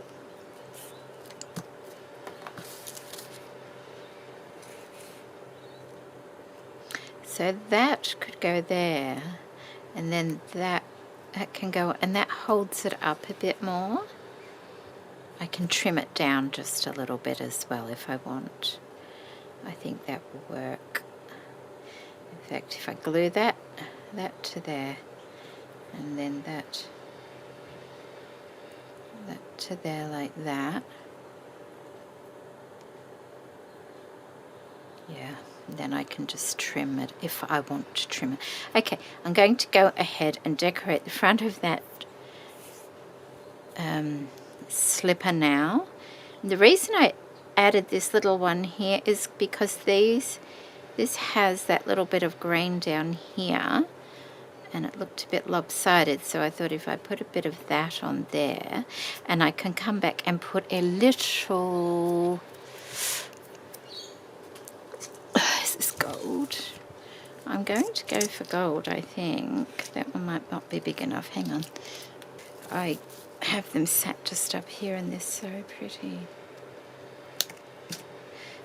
So that could go there, and then that can go, and that holds it up a bit more. I can trim it down just a little bit as well if I want. I think that will work. In fact, if I glue that to there, and then that to there like that. Yeah, then I can just trim it if I want to trim it. Okay, I'm going to go ahead and decorate the front of that slipper now. And the reason I added this little one here is because this has that little bit of green down here, and it looked a bit lopsided, so I thought if I put a bit of that on there, and I can come back and put a little, is this gold? I'm going to go for gold, I think. That one might not be big enough. Hang on. I have them sat just up here and they're so pretty.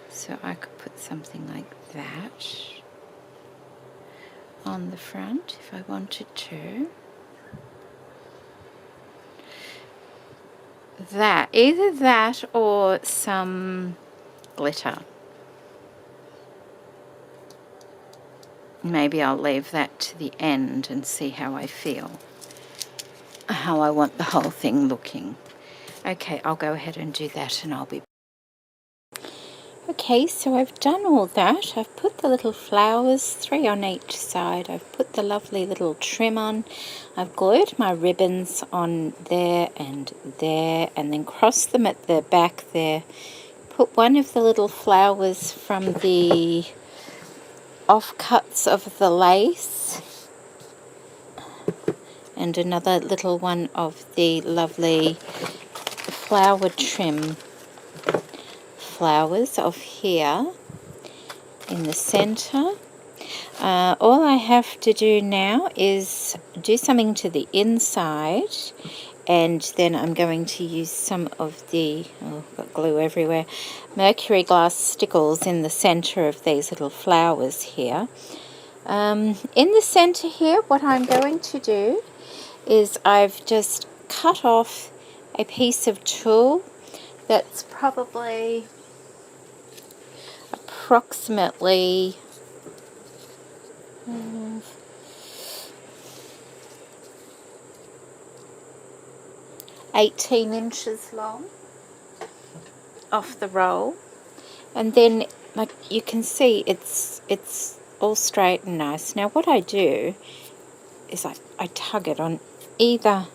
So I could put something like that on the front if I wanted to. That, either that or some glitter. Maybe I'll leave that to the end and see how I feel, how I want the whole thing looking. Okay, I'll go ahead and do that and I'll be... Okay, so I've done all that. I've put the little flowers, 3 on each side. I've put the lovely little trim on. I've glued my ribbons on there, and then crossed them at the back there. Put one of the little flowers from the offcuts of the lace, and another little one of the lovely flower trim flowers off here in the center. All I have to do now is do something to the inside, and then I'm going to use some of the, oh, got glue everywhere, mercury glass stickles in the center of these little flowers here. In the center here, what I'm going to do is I've just cut off a piece of tulle that's probably approximately 18 inches long off the roll, and then like you can see it's all straight and nice. Now what I do is I tug it on either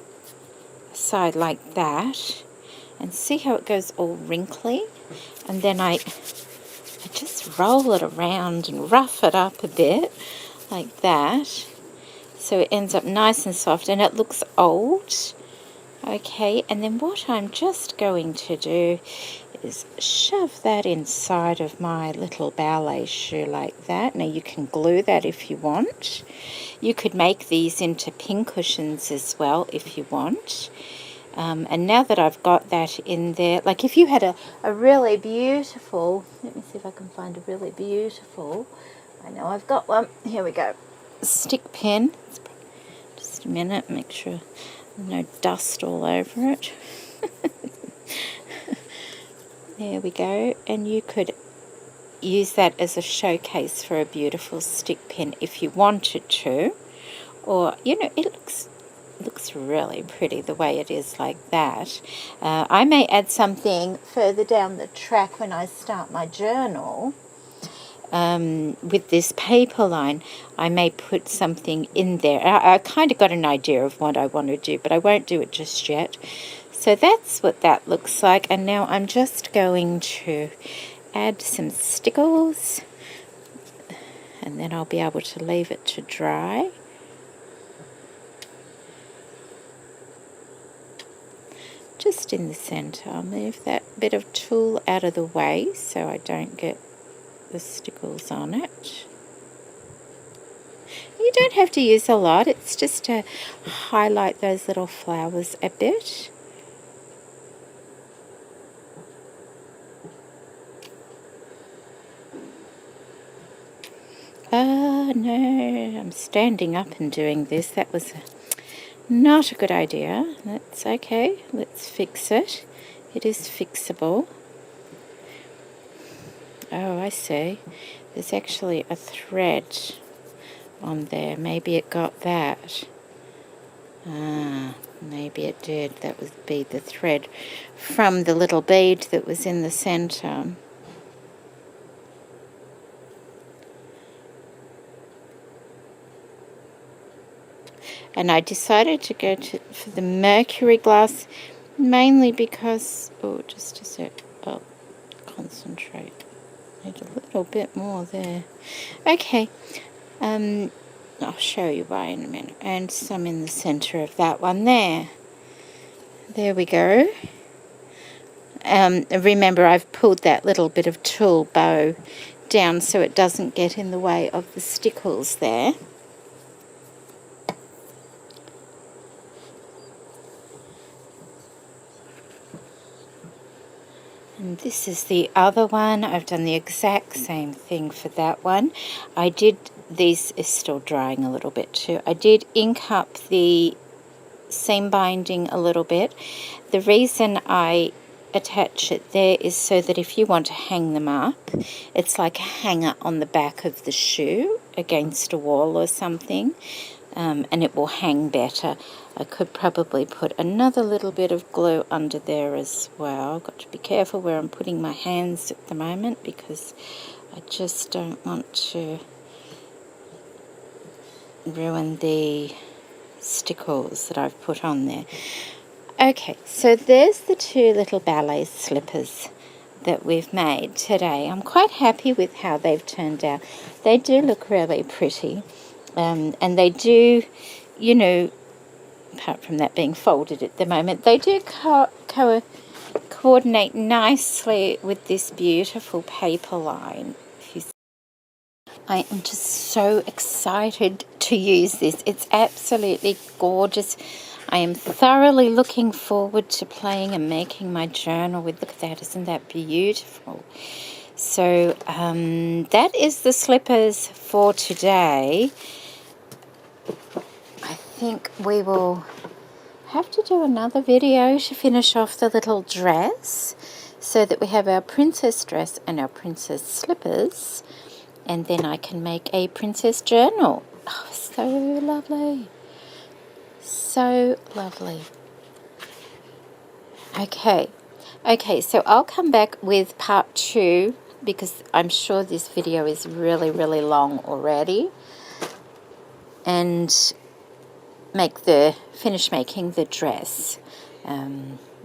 side like that, and see how it goes all wrinkly, and then I just roll it around and rough it up a bit like that, so it ends up nice and soft and it looks old. Okay, and then what I'm just going to do is shove that inside of my little ballet shoe like that. Now you can glue that if you want. You could make these into pin cushions as well if you want. And now that I've got that in there, like if you had a really beautiful, let me see if I can find a really beautiful, I know I've got one, here we go, stick pin. Just a minute, make sure there's no dust all over it. There we go, and you could use that as a showcase for a beautiful stick pin if you wanted to, or, you know, it looks really pretty the way it is like that. I may add something further down the track when I start my journal. With this paper line, I may put something in there. I kind of got an idea of what I want to do, but I won't do it just yet. So that's what that looks like, and now I'm just going to add some stickles and then I'll be able to leave it to dry. Just in the centre. I'll move that bit of tulle out of the way so I don't get the stickles on it. You don't have to use a lot, it's just to highlight those little flowers a bit. Oh no, I'm standing up and doing this. That was not a good idea. That's okay, let's fix it. It is fixable. Oh, I see. There's actually a thread on there. Maybe it got that. Ah, maybe it did. That would be the thread from the little bead that was in the centre. And I decided to go for the mercury glass mainly because, oh, just a sec, I'll concentrate. Need a little bit more there. Okay, I'll show you why in a minute. And some in the centre of that one there. There we go. Remember, I've pulled that little bit of tulle bow down so it doesn't get in the way of the stickles there. And this is the other one. I've done the exact same thing for that one. These is still drying a little bit too. I did ink up the seam binding a little bit. The reason I attach it there is so that if you want to hang them up, it's like a hanger on the back of the shoe against a wall or something, and it will hang better. I could probably put another little bit of glue under there as well. I've got to be careful where I'm putting my hands at the moment because I just don't want to ruin the stickles that I've put on there. Okay, so there's the two little ballet slippers that we've made today. I'm quite happy with how they've turned out. They do look really pretty, and they do, you know, apart from that being folded at the moment, they do coordinate nicely with this beautiful paper line. I am just so excited to use this. It's absolutely gorgeous. I am thoroughly looking forward to playing and making my journal with. Look at that, isn't that beautiful? So that is the slippers for today. I think we will have to do another video to finish off the little dress so that we have our princess dress and our princess slippers, and then I can make a princess journal. Oh, so lovely. So lovely. Okay, so I'll come back with part 2 because I'm sure this video is really, really long already, and finish making the dress.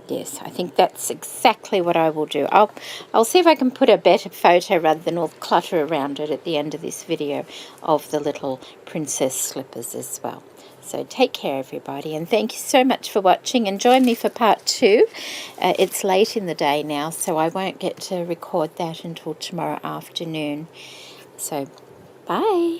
Yes, I think that's exactly what I will do. I'll see if I can put a better photo rather than all the clutter around it at the end of this video of the little princess slippers as well. So take care, everybody, and thank you so much for watching, and join me for part 2. It's late in the day now, so I won't get to record that until tomorrow afternoon. So bye.